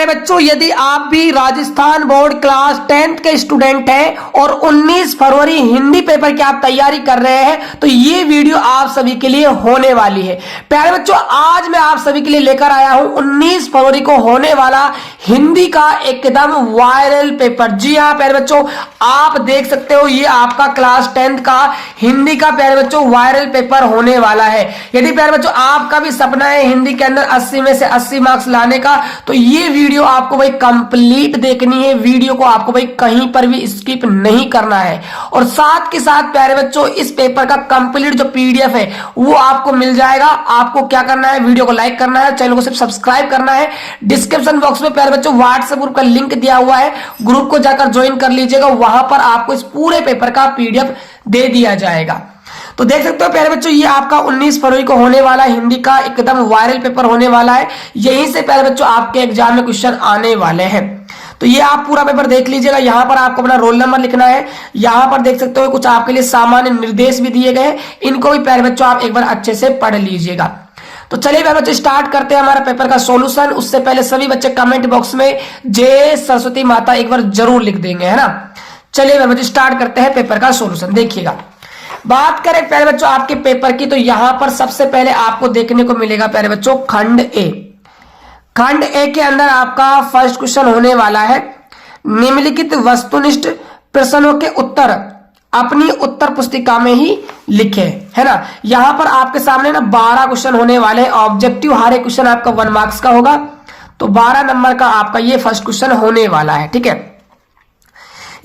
प्यारे बच्चों, यदि आप भी राजस्थान बोर्ड क्लास 10th के स्टूडेंट हैं और 19 फरवरी हिंदी पेपर की आप तैयारी कर रहे हैं तो ये वीडियो आप सभी के लिए होने वाली है। प्यारे बच्चों, आज मैं आप सभी के लिए लेकर आया हूं 19 फरवरी को होने वाला हिंदी का एकदम वायरल पेपर। जी हाँ प्यारे बच्चों, आप देख सकते हो ये आपका क्लास 10th का हिंदी का प्यारे बच्चों वायरल पेपर होने वाला है। यदि प्यारे बच्चों आपका भी सपना है हिंदी के अंदर 80 में से 80 मार्क्स लाने का, तो ये वीडियो आपको भाई कंप्लीट देखनी है। वीडियो को आपको भाई कहीं पर भी स्किप नहीं करना है। और साथ के साथ प्यारे बच्चों इस पेपर का कंप्लीट जो पीडीएफ है वो आपको मिल जाएगा। आपको क्या करना है, वीडियो को लाइक करना है, चैनल को सिर्फ सब्सक्राइब करना है। डिस्क्रिप्शन बॉक्स में प्यारे बच्चों व्हाट्सएप ग्रुप का लिंक दिया हुआ है, ग्रुप को जाकर ज्वाइन कर लीजिएगा। वहां पर आपको इस पूरे पेपर का पीडीएफ दे दिया जाएगा। तो देख सकते हो प्यारे बच्चों ये आपका 19 फरवरी को होने वाला हिंदी का एकदम वायरल पेपर होने वाला है। यहीं से प्यारे बच्चों आपके एग्जाम में क्वेश्चन आने वाले हैं। तो ये आप पूरा पेपर देख लीजिएगा। यहाँ पर आपको अपना रोल नंबर लिखना है। यहाँ पर देख सकते हो कुछ आपके लिए सामान्य निर्देश भी दिए गए हैं, इनको भी प्यारे बच्चों आप एक बार अच्छे से पढ़ लीजिएगा। तो चलिए प्यारे बच्चों स्टार्ट करते हैं हमारा पेपर का सॉल्यूशन। उससे पहले सभी बच्चे कमेंट बॉक्स में जय सरस्वती माता एक बार जरूर लिख देंगे, है ना। चलिए प्यारे बच्चों स्टार्ट करते हैं पेपर का सॉल्यूशन। देखिएगा, बात करें प्यारे बच्चों आपके पेपर की, तो यहां पर सबसे पहले आपको देखने को मिलेगा प्यारे बच्चों खंड ए। खंड ए के अंदर आपका फर्स्ट क्वेश्चन होने वाला है, निम्नलिखित वस्तुनिष्ठ प्रश्नों के उत्तर अपनी उत्तर पुस्तिका में ही लिखे, है ना। यहां पर आपके सामने ना 12 क्वेश्चन होने वाले हैं। ऑब्जेक्टिव हर एक क्वेश्चन आपका 1 मार्क्स का होगा, तो 12 नंबर का आपका ये फर्स्ट क्वेश्चन होने वाला है, ठीक है।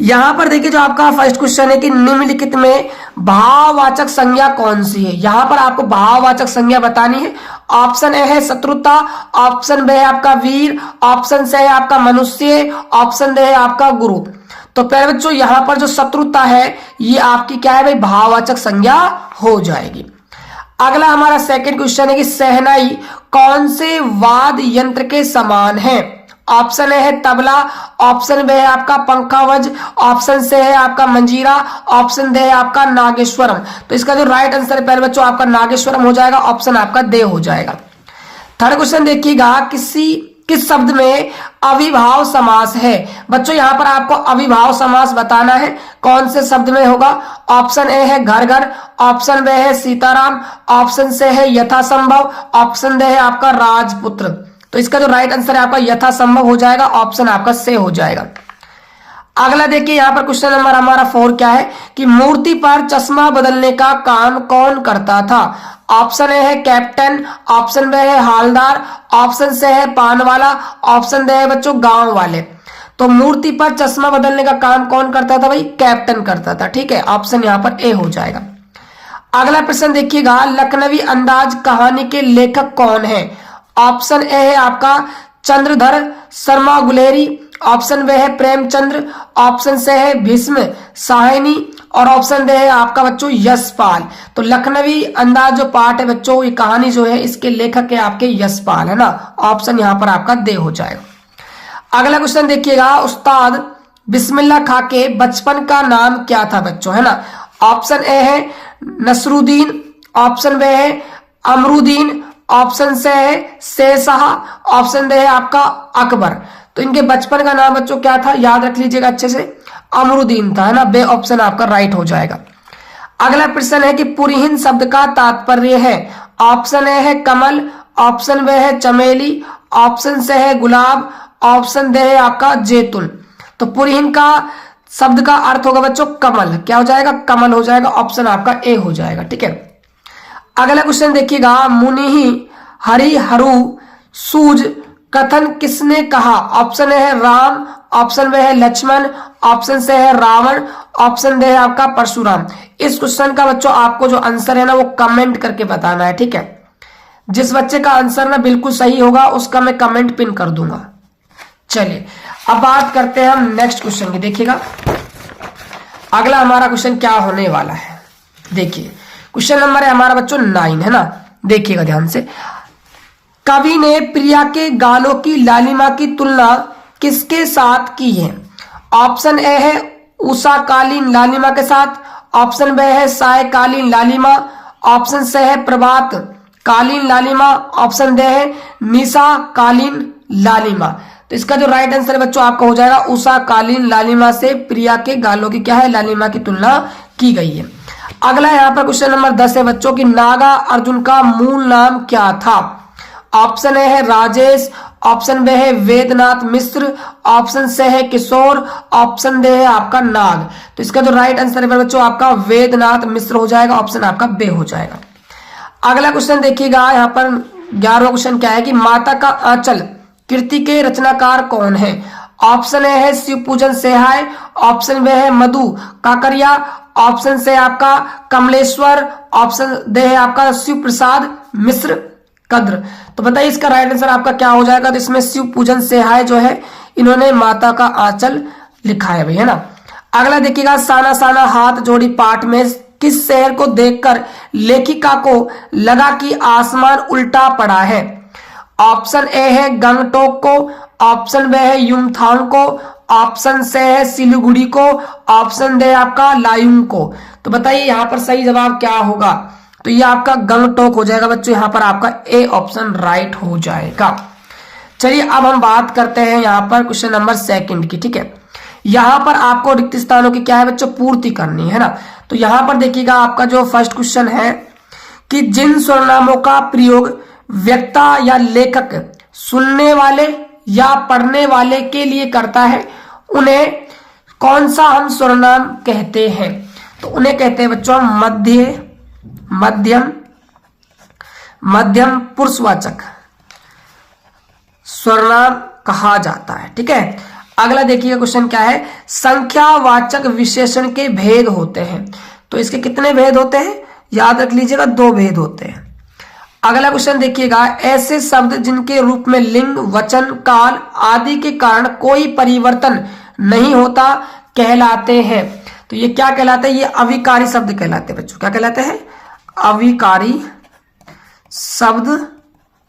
यहां पर देखिए जो आपका फर्स्ट क्वेश्चन है कि निम्नलिखित में भाववाचक संज्ञा कौन सी है। यहां पर आपको भाववाचक संज्ञा बतानी है। ऑप्शन ए है शत्रुता, ऑप्शन बी है आपका वीर, ऑप्शन सी है आपका मनुष्य, ऑप्शन डी है आपका गुरु। तो प्यारे बच्चों यहां पर जो शत्रुता है ये आपकी क्या है भाई, भाववाचक संज्ञा हो जाएगी। अगला हमारा सेकंड क्वेश्चन है कि शहनाई कौन से वाद्य यंत्र के समान है। ऑप्शन ए है तबला, ऑप्शन बी है आपका पंखावज, ऑप्शन सी है आपका मंजीरा, ऑप्शन डी है आपका नागेश्वरम। तो इसका जो राइट आंसर है प्यारे बच्चों आपका नागेश्वरम हो जाएगा, ऑप्शन आपका दे हो जाएगा। थर्ड क्वेश्चन देखिएगा, किस शब्द में अविभाव समास है। बच्चों यहां पर आपको अविभाव समास बताना है, कौन से शब्द में होगा। ऑप्शन ए है घर घर, ऑप्शन बी है सीताराम, ऑप्शन सी है यथासंभव, ऑप्शन डी है आपका राजपुत्र। तो इसका जो राइट आंसर है आपका यथासंभव हो जाएगा, ऑप्शन आपका से हो जाएगा। अगला देखिए यहाँ पर क्वेश्चन नंबर हमारा 4 क्या है कि मूर्ति पर चश्मा बदलने का काम कौन करता था। ऑप्शन ए है कैप्टन, ऑप्शन बी है हालदार, ऑप्शन सी है पान वाला, ऑप्शन डी है बच्चों गांव वाले। तो मूर्ति पर चश्मा बदलने का काम कौन करता था भाई, कैप्टन करता था, ठीक है। ऑप्शन यहाँ पर ए हो जाएगा। अगला प्रश्न देखिएगा, लखनवी अंदाज कहानी के लेखक कौन है। ऑप्शन ए है आपका चंद्रधर शर्मा गुलेरी, ऑप्शन बी है प्रेमचंद्र, ऑप्शन सी है भीष्म साहनी, और ऑप्शन डी है आपका बच्चों यशपाल। तो लखनवी अंदाज जो पाठ है बच्चों, ये कहानी जो है इसके लेखक है आपके यशपाल, है ना। ऑप्शन यहां पर आपका दे हो जाएगा। अगला क्वेश्चन देखिएगा, उस्ताद बिस्मिल्लाह खां के बचपन का नाम क्या था बच्चों, है ना। ऑप्शन ए है नसरुद्दीन, ऑप्शन बी है अमरुद्दीन, ऑप्शन से है शेरशाह, ऑप्शन डी है आपका अकबर। तो इनके बचपन का नाम बच्चों क्या था, याद रख लीजिएगा अच्छे से, अमरुद्दीन था, है ना। बे ऑप्शन आपका राइट हो जाएगा। अगला प्रश्न है कि पुरहीन शब्द का तात्पर्य है। ऑप्शन ए है कमल, ऑप्शन बी है चमेली, ऑप्शन से है गुलाब, ऑप्शन डी है आपका जैतून। तो पुरहीन का शब्द का अर्थ होगा बच्चों कमल, क्या हो जाएगा, कमल हो जाएगा, ऑप्शन आपका ए हो जाएगा, ठीक है। अगला क्वेश्चन देखिएगा, मुनि हरि हरु सूज कथन किसने कहा। ऑप्शन ए है राम, ऑप्शन बी है लक्ष्मण, ऑप्शन से है रावण, ऑप्शन डी है आपका परशुराम। इस क्वेश्चन का बच्चों आपको जो आंसर है ना वो कमेंट करके बताना है, ठीक है। जिस बच्चे का आंसर ना बिल्कुल सही होगा उसका मैं कमेंट पिन कर दूंगा। चलिए अब बात करते हैं हम नेक्स्ट क्वेश्चन की। देखिएगा अगला हमारा क्वेश्चन क्या होने वाला है। देखिए क्वेश्चन नंबर है हमारा बच्चों 9, है ना। देखिएगा ध्यान से, कवि ने प्रिया के गालों की लालिमा की तुलना किसके साथ की है। ऑप्शन ए है उषाकालीन लालिमा के साथ, ऑप्शन बी है सायकालीन लालिमा, ऑप्शन सी है प्रभात कालीन लालिमा, ऑप्शन डी है निशा कालीन लालिमा। तो इसका जो राइट आंसर है बच्चों आपका हो जाएगा उषा कालीन लालिमा से प्रिया के गालों की क्या है लालिमा की तुलना की गई है। अगला यहाँ पर क्वेश्चन नंबर 10 है बच्चों की नागा अर्जुन का मूल नाम क्या था। ऑप्शन ए है राजेश, ऑप्शन बी है वेदनाथ मिश्र, ऑप्शन सी है किशोर, ऑप्शन डी है आपका नाग। तो इसका जो राइट आंसर है बच्चों आपका वेदनाथ मिश्र हो जाएगा, ऑप्शन आपका बे हो जाएगा। अगला क्वेश्चन देखिएगा यहाँ पर 11वां क्वेश्चन क्या है कि माता का आंचल कृति के रचनाकार कौन है। ऑप्शन ए है शिव पूजन सेहाय, ऑप्शन बी है मधु काकरिया, ऑप्शन से आपका कमलेश्वर, ऑप्शन दे है आपका शिव प्रसाद मिश्र कद्र। तो बताइए इसका राइट आंसर आपका क्या हो जाएगा। तो इसमें शिव पूजन सेहाय जो है इन्होंने माता का आंचल लिखा है भाई, है ना। अगला देखिएगा साना साना हाथ जोड़ी पाठ में किस शहर को देखकर लेखिका को लगा कि आसमान उल्टा पड़ा है। ऑप्शन ए है गंगटोक को, ऑप्शन बी है युमथांग को, ऑप्शन से है सिलीगुड़ी को, ऑप्शन दे आपका लायुंग को। तो बताइए यहाँ पर सही जवाब क्या होगा। तो ये आपका गंगटोक हो जाएगा बच्चों, यहाँ पर आपका ए ऑप्शन राइट हो जाएगा। चलिए अब हम बात करते हैं यहाँ पर क्वेश्चन नंबर 2 की, ठीक है। यहाँ पर आपको रिक्त स्थानों की क्या है बच्चों पूर्ति करनी है ना। तो यहाँ पर देखिएगा आपका जो फर्स्ट क्वेश्चन है कि जिन स्वरनामों का प्रयोग वक्ता या लेखक सुनने वाले या पढ़ने वाले के लिए करता है उन्हें कौन सा हम स्वरनाम कहते हैं। तो उन्हें कहते हैं बच्चों मध्यम पुरुषवाचक स्वरनाम कहा जाता है, ठीक है। अगला देखिएगा क्वेश्चन क्या है, संख्यावाचक विशेषण के भेद होते हैं। तो इसके कितने भेद होते हैं, याद रख लीजिएगा 2 भेद होते हैं। अगला क्वेश्चन देखिएगा, ऐसे शब्द जिनके रूप में लिंग वचन काल आदि के कारण कोई परिवर्तन नहीं होता कहलाते हैं। तो ये क्या कहलाते हैं, ये अविकारी शब्द कहलाते हैं बच्चों। क्या कहलाते हैं, अविकारी शब्द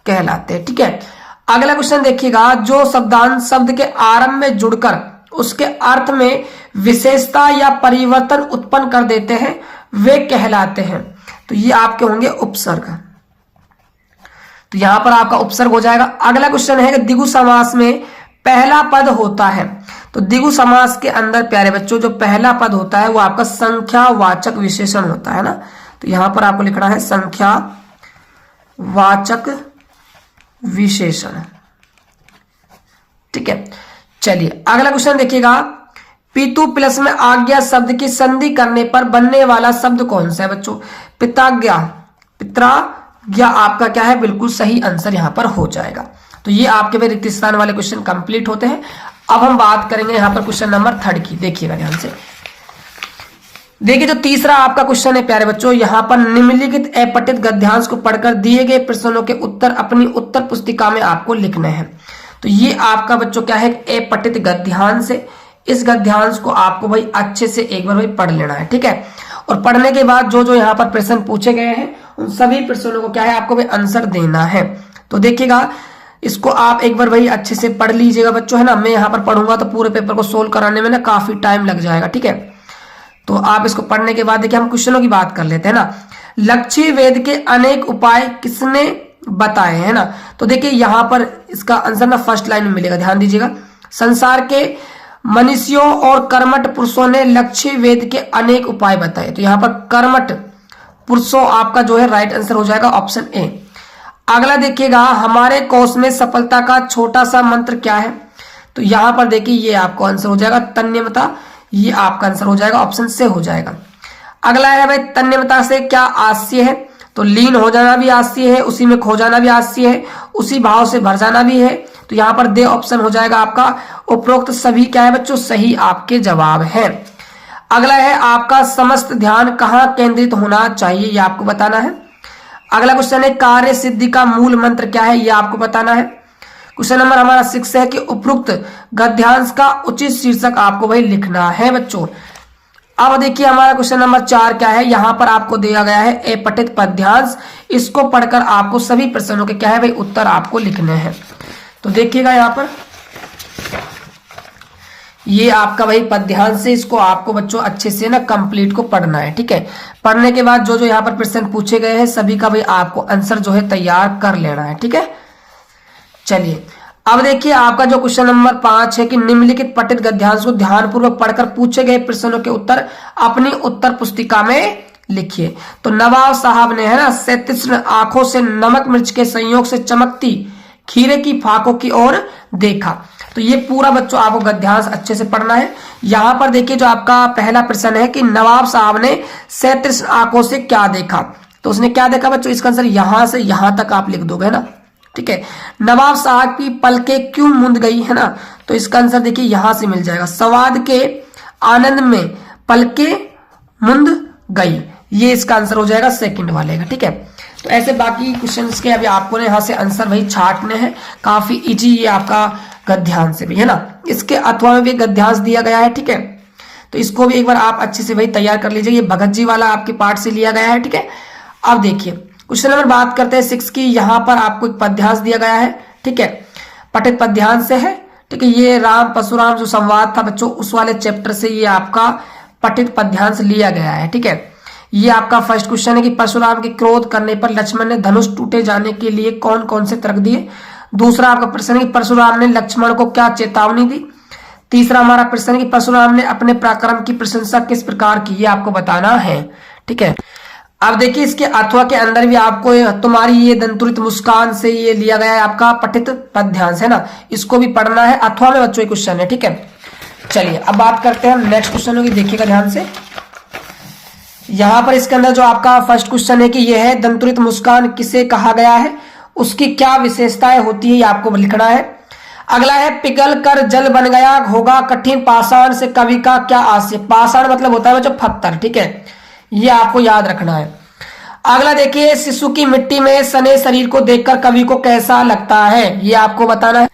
कहलाते हैं, ठीक है। अगला क्वेश्चन देखिएगा, जो शब्दांश शब्द के आरंभ में जुड़कर उसके अर्थ में विशेषता या परिवर्तन उत्पन्न कर देते हैं वे कहलाते हैं। तो ये आपके होंगे उपसर्ग। तो यहां पर आपका उपसर्ग हो जाएगा। अगला क्वेश्चन है कि द्विगु समास में पहला पद होता है। तो द्विगु समास के अंदर प्यारे बच्चों जो पहला पद होता है वो आपका संख्यावाचक विशेषण होता है ना। तो यहां पर आपको लिखना है संख्यावाचक विशेषण, ठीक है। चलिए अगला क्वेश्चन देखिएगा, पितु प्लस में आज्ञा शब्द की संधि करने पर बनने वाला शब्द कौन सा है बच्चों, पिताज्ञा, पित्राज्ञा आपका क्या है, बिल्कुल सही आंसर यहां पर हो जाएगा। तो ये आपके भी रिक्त स्थान वाले क्वेश्चन कंप्लीट होते हैं। अब हम बात करेंगे यहां पर क्वेश्चन नंबर 3 की। देखिएगा ध्यान से, देखिए जो तीसरा आपका क्वेश्चन है प्यारे बच्चों, यहां पर निम्नलिखित अपठित गद्यांश को पढ़कर दिए गए प्रश्नों के उत्तर अपनी उत्तर पुस्तिका में आपको लिखने हैं। तो ये आपका बच्चों क्या है, अपठित गद्यांश है। इस गद्यांश को आपको भाई अच्छे से एक बार भाई पढ़ लेना है, ठीक है। और पढ़ने के बाद जो जो यहाँ पर प्रश्न पूछे गए हैं उन सभी प्रश्नों को क्या है आपको भाई आंसर देना है। तो देखिएगा इसको आप एक बार भाई अच्छे से पढ़ लीजिएगा बच्चों, है ना। मैं यहाँ पर पढ़ूंगा तो पूरे पेपर को सोल्व कराने में ना काफी टाइम लग जाएगा, ठीक है। तो आप इसको पढ़ने के बाद देखिए हम क्वेश्चनों की बात कर लेते हैं ना। लक्ष्य वेद के अनेक उपाय किसने बताए हैं ना। तो देखिए यहाँ पर इसका आंसर ना फर्स्ट लाइन में मिलेगा, ध्यान दीजिएगा। संसार के मनुष्यों और कर्मठ पुरुषों ने लक्ष्य वेद के अनेक उपाय बताए। तो यहाँ पर कर्मठ पुरुषों आपका जो है राइट आंसर हो जाएगा ऑप्शन ए। अगला देखिएगा, हमारे कोश में सफलता का छोटा सा मंत्र क्या है। तो यहाँ पर देखिए ये आपको आंसर हो जाएगा तन्यमता, ये आपका आंसर हो जाएगा ऑप्शन से हो जाएगा। अगला है भाई तन्यमता से क्या आस्य है। तो लीन हो जाना भी आस्य है, उसी में खो जाना भी आस्य है, उसी भाव से भर जाना भी है। तो यहाँ पर दे ऑप्शन हो जाएगा आपका। उपरोक्त सभी क्या है बच्चों, सही आपके जवाब है। अगला है आपका समस्त ध्यान कहाँ केंद्रित होना चाहिए, ये आपको बताना है। अगला क्वेश्चन है कार्य सिद्धि का मूल मंत्र क्या है, ये आपको बताना है। क्वेश्चन नंबर हमारा 6 है कि उपरोक्त गद्यांश का उचित शीर्षक आपको भाई लिखना है बच्चों। अब देखिए हमारा क्वेश्चन नंबर 4 क्या है, यहां पर आपको दिया गया है अपठित पद्यांश। इसको पढ़कर आपको सभी प्रश्नों के क्या है भाई उत्तर आपको लिखने हैं। तो देखिएगा यहाँ पर ये आपका भाई पद्यांश से इसको आपको बच्चों अच्छे से ना कंप्लीट को पढ़ना है, ठीक है। पढ़ने के बाद जो जो यहाँ पर प्रश्न पूछे गए हैं सभी का भाई आपको आंसर जो है तैयार कर लेना है, ठीक है। चलिए अब देखिए आपका जो क्वेश्चन नंबर 5 है कि निम्नलिखित पठित गद्यांश को ध्यानपूर्वक पढ़कर पूछे गए प्रश्नों के उत्तर अपनी उत्तर पुस्तिका में लिखिए। तो नवाब साहब ने, है ना, 37 आंखों से नमक मिर्च के संयोग से चमकती खीरे की फाकों की ओर देखा। तो ये पूरा बच्चों आपको गद्यांश अच्छे से पढ़ना है। यहां पर देखिए जो आपका पहला प्रश्न है कि नवाब साहब ने 37 आंखों से क्या देखा। तो उसने क्या देखा बच्चों, इसका आंसर यहां से यहां तक आप लिख दोगे ना, ठीक है। नवाब साहब की पलकें क्यों मुंद गई, है ना, तो इसका आंसर देखिए यहां से मिल जाएगा, स्वाद के आनंद में पलकें मुंद गई। ये इसका आंसर हो जाएगा सेकंड वाले का, ठीक है। तो ऐसे बाकी क्वेश्चंस के अभी आपको यहाँ से आंसर वही छाटने हैं। काफी इजी ये आपका गद्यांश भी, है ना। इसके अथवा में भी गद्यांश दिया गया है, ठीक है। तो इसको भी एक बार आप अच्छे से वही तैयार कर लीजिए। ये भगत जी वाला आपके पार्ट से लिया गया है, ठीक है। अब देखिए क्वेश्चन नंबर बात करते हैं 6 की। यहाँ पर आपको एक पद्यांश दिया गया है, ठीक है, पठित पद्यांश से है, ठीक है। ये राम परशुराम जो संवाद था बच्चों, उस वाले चैप्टर से ये आपका पठित पद्यांश लिया गया है, ठीक है। ये आपका फर्स्ट क्वेश्चन है कि परशुराम के क्रोध करने पर लक्ष्मण ने धनुष टूटे जाने के लिए कौन कौन से तर्क दिए। दूसरा आपका प्रश्न है कि परशुराम ने लक्ष्मण को क्या चेतावनी दी। तीसरा हमारा प्रश्न है कि परशुराम ने अपने पराक्रम की प्रशंसा किस प्रकार की, ये आपको बताना है, ठीक है। अब देखिए इसके अथवा के अंदर भी आपको तुम्हारी ये दंतुरित मुस्कान से ये लिया गया है आपका पठित पद्यांश, है ना, इसको भी पढ़ना है। अथवा में बच्चों ये क्वेश्चन है, ठीक है। चलिए अब बात करते हैं नेक्स्ट क्वेश्चन की, देखिएगा ध्यान से। यहां पर इसके अंदर जो आपका फर्स्ट क्वेश्चन है कि यह है दंतुरित मुस्कान किसे कहा गया है, उसकी क्या विशेषताएं होती है, ये आपको लिखना है। अगला है पिघल कर जल बन गया होगा कठिन पाषाण से कवि का क्या आशय। पाषाण मतलब होता है बच्चों पत्थर, ठीक है, ये आपको याद रखना है। अगला देखिए शिशु की मिट्टी में सने शरीर को देखकर कवि को कैसा लगता है, ये आपको बताना है।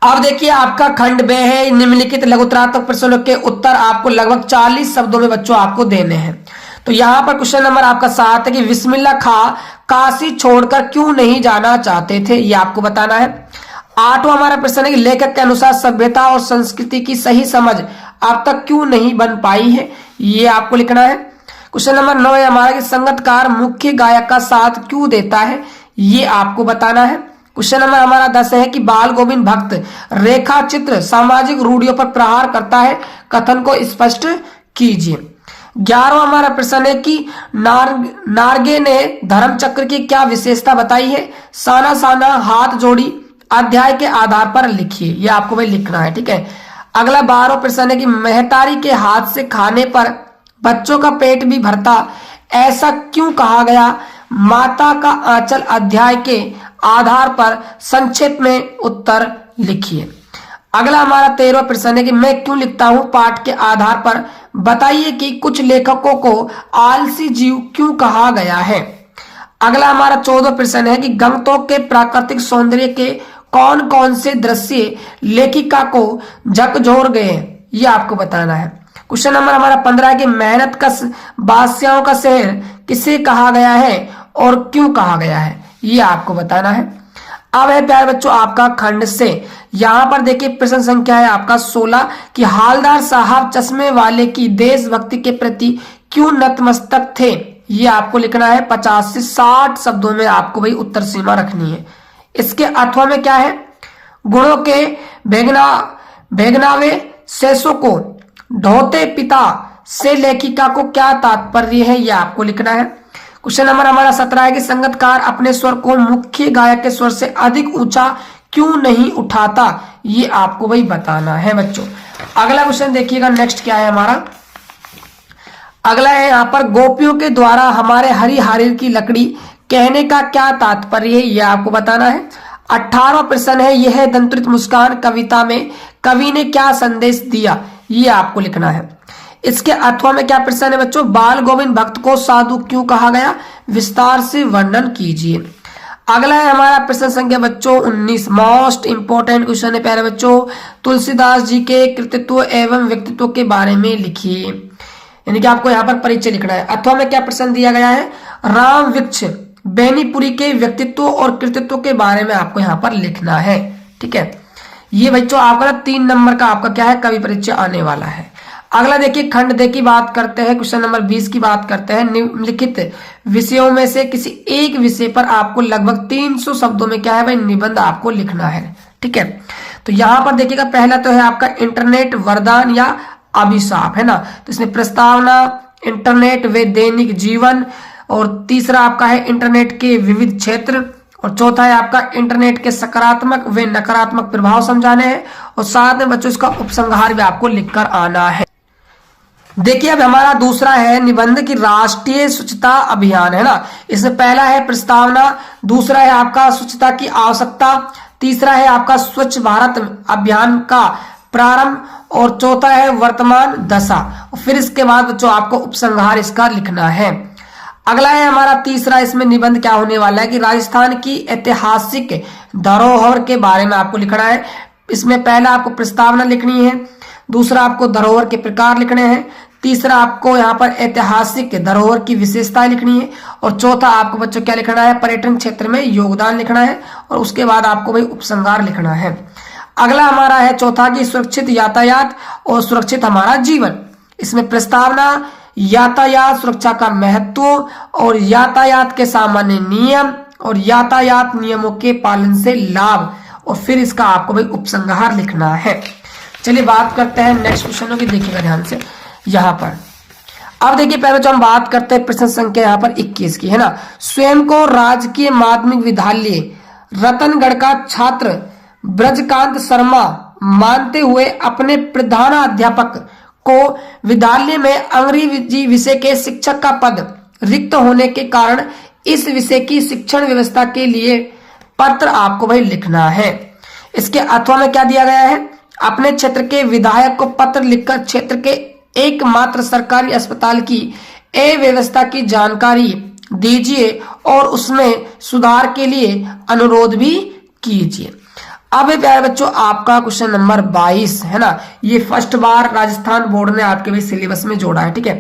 अब देखिए आपका खंड बे है निम्नलिखित लघुतरात्मक प्रश्नों के उत्तर आपको लगभग 40 शब्दों में बच्चों आपको देने हैं। तो यहाँ पर क्वेश्चन नंबर आपका 7 है कि बिस्मिल्लाह खां काशी छोड़कर क्यों नहीं जाना चाहते थे, ये आपको बताना है। 8वां हमारा प्रश्न है कि लेखक के अनुसार सभ्यता और संस्कृति की सही समझ अब तक क्यों नहीं बन पाई है, ये आपको लिखना है। क्वेश्चन नंबर 9 है हमारा कि संगीतकार मुख्य गायक का साथ क्यों देता है, ये आपको बताना है। क्वेश्चन नंबर हमारा 10 है कि बाल गोविंद भक्त रेखा चित्र सामाजिक रूढ़ियों पर प्रहार करता है, कथन को स्पष्ट कीजिए। 11वां हमारा प्रश्न है कि नार्गे ने धर्म चक्र की क्या विशेषता बताई है, साना साना हाथ जोड़ी अध्याय के आधार पर लिखिए, ये आपको भाई लिखना है, ठीक है। अगला 12वां प्रश्न है कि महतारी के हाथ से खाने पर बच्चों का पेट भी भरता, ऐसा क्यों कहा गया, माता का आंचल अध्याय के आधार पर संक्षेप में उत्तर लिखिए। अगला हमारा 13वां प्रश्न है कि मैं क्यों लिखता हूं पाठ के आधार पर बताइए कि कुछ लेखकों को आलसी जीव क्यों कहा गया है। अगला हमारा 14वां प्रश्न है कि गंगटोक के प्राकृतिक सौंदर्य के कौन कौन से दृश्य लेखिका को झकझोर गए, ये आपको बताना है। क्वेश्चन नंबर हमारा 15 है कि मेहनत कश बादशाहों का शहर किसे कहा गया है और क्यों कहा गया है, ये आपको बताना है। अब है प्यारे बच्चों आपका खंड से, यहां पर देखिए प्रश्न संख्या है आपका 16 कि हालदार साहब चश्मे वाले की देशभक्ति के प्रति क्यों नतमस्तक थे, ये आपको लिखना है। 50 से 60 शब्दों में आपको भाई उत्तर सीमा रखनी है। इसके अथवा में क्या है, गुणों के भेगनावे शेषों को ढोते पिता से लेखिका को क्या तात्पर्य है, यह आपको लिखना है। क्वेश्चन नंबर हमारा 17 है कि संगीतकार अपने स्वर को मुख्य गायक के स्वर से अधिक ऊंचा क्यों नहीं उठाता, ये आपको भाई बताना है बच्चों। अगला क्वेश्चन देखिएगा नेक्स्ट क्या है हमारा। अगला है यहाँ पर गोपियों के द्वारा हमारे हरी हारीर की लकड़ी कहने का क्या तात्पर्य है, यह आपको बताना है। 18वां प्रश्न है यह दंतुरित मुस्कान कविता में कवि ने क्या संदेश दिया, ये आपको लिखना है। इसके अथवा में क्या प्रश्न है बच्चों, बाल गोविंद भक्त को साधु क्यों कहा गया, विस्तार से वर्णन कीजिए। अगला है हमारा प्रश्न संख्या बच्चों 19, मोस्ट इंपोर्टेंट क्वेश्चन है प्यारे बच्चों, तुलसीदास जी के कृतित्व एवं व्यक्तित्व के बारे में लिखिए, यानी कि आपको यहाँ पर परिचय लिखना है। अथवा में क्या प्रश्न दिया गया है, राम वृक्ष बेनीपुरी के व्यक्तित्व और कृतित्व के बारे में आपको यहाँ पर लिखना है, ठीक है। ये बच्चों आपका 3 नंबर का आपका क्या है कवि परिचय आने वाला है। अगला देखिए खंड दे की बात करते हैं, क्वेश्चन नंबर 20 की बात करते हैं। निम्नलिखित विषयों में से किसी एक विषय पर आपको लगभग 300 शब्दों में क्या है भाई निबंध आपको लिखना है, ठीक है। तो यहां पर देखिएगा पहला तो है आपका इंटरनेट वरदान या अभिशाप, है ना। तो इसमें प्रस्तावना, इंटरनेट व दैनिक जीवन, और तीसरा आपका है इंटरनेट के विविध क्षेत्र, और चौथा है आपका इंटरनेट के सकारात्मक व नकारात्मक प्रभाव समझाने हैं, और साथ में बच्चों इसका उपसंहार भी आपको लिखकर आना है। देखिए अब हमारा दूसरा है निबंध की राष्ट्रीय स्वच्छता अभियान, है ना। इसमें पहला है प्रस्तावना, दूसरा है आपका स्वच्छता की आवश्यकता, तीसरा है आपका स्वच्छ भारत अभियान का प्रारंभ, और चौथा है वर्तमान दशा, और फिर इसके बाद बच्चों आपको उपसंहार इसका लिखना है। अगला है हमारा तीसरा, इसमें निबंध क्या होने वाला है कि राजस्थान की ऐतिहासिक धरोहर के बारे में आपको लिखना है। इसमें पहला आपको प्रस्तावना लिखनी है, दूसरा आपको धरोहर के प्रकार लिखने हैं, तीसरा आपको यहाँ पर ऐतिहासिक धरोहर की विशेषताएं लिखनी है, और चौथा आपको बच्चों क्या लिखना है, पर्यटन क्षेत्र में योगदान लिखना है, और उसके बाद आपको भाई उपसंहार लिखना है। अगला हमारा है चौथा की सुरक्षित यातायात और सुरक्षित हमारा जीवन। इसमें प्रस्तावना, यातायात सुरक्षा का महत्व, और यातायात के सामान्य नियम, और यातायात नियमों के पालन से लाभ, और फिर इसका आपको भाई उपसंहार लिखना है। चलिए बात करते हैं नेक्स्ट क्वेश्चनों की, देखिएगा ध्यान से यहाँ पर। अब देखिए पहले जो हम बात करते हैं प्रश्न संख्या यहाँ पर 21 की, है ना। स्वयं को राजकीय माध्यमिक विद्यालय रतनगढ़ का छात्र ब्रजकांत शर्मा मानते हुए अपने प्रधानाध्यापक को विद्यालय में अंग्रेजी विषय के शिक्षक का पद रिक्त होने के कारण इस विषय की शिक्षण व्यवस्था के लिए पत्र आपको भाई लिखना है। इसके अथवा में क्या दिया गया है, अपने क्षेत्र के विधायक को पत्र लिखकर क्षेत्र के एकमात्र सरकारी अस्पताल की अव्यवस्था की जानकारी दीजिए और उसमें सुधार के लिए अनुरोध भी कीजिए। अब प्यारे बच्चों आपका क्वेश्चन नंबर 22 है ना, ये फर्स्ट बार राजस्थान बोर्ड ने आपके भी सिलेबस में जोड़ा है, ठीक है।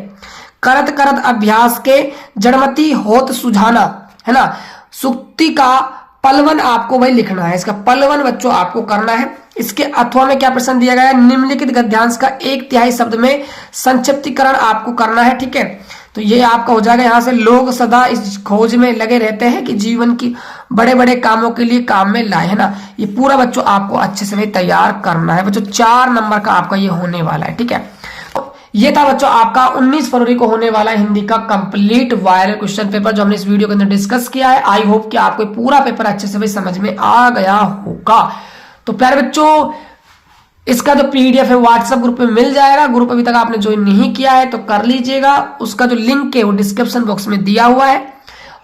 करत करत अभ्यास के जड़मती होत सुझाना, है ना। सुक्ति का पलवन आपको भाई लिखना है, इसका पलवन बच्चों आपको करना है। इसके अथवा में क्या प्रश्न दिया गया है, निम्नलिखित गद्यांश का 1/3 शब्द में संक्षिप्तीकरण आपको करना है, ठीक है। तो ये आपका हो जाएगा। यहाँ से लोग सदा इस खोज में लगे रहते हैं कि जीवन की बड़े बड़े कामों के लिए काम में लाए, है ना। ये पूरा बच्चों आपको अच्छे से तैयार करना है बच्चों। 4 नंबर का आपका ये होने वाला है, ठीक है। ये था बच्चों आपका 19 फरवरी को होने वाला हिंदी का कंप्लीट वायरल क्वेश्चन पेपर जो हमने इस वीडियो के अंदर डिस्कस किया है। आई होप कि आपको पूरा पेपर अच्छे से समझ में आ गया होगा। तो प्यारे बच्चों इसका जो पीडीएफ है व्हाट्सएप ग्रुप में मिल जाएगा। ग्रुप अभी तक आपने ज्वाइन नहीं किया है तो कर लीजिएगा, उसका जो लिंक है वो डिस्क्रिप्शन बॉक्स में दिया हुआ है।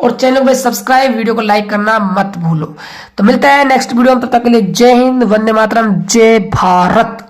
और चैनल को सब्सक्राइब, वीडियो को लाइक करना मत भूलो। तो मिलते हैं नेक्स्ट वीडियो में, तब तक के लिए जय हिंद, वंदे मातरम, जय भारत।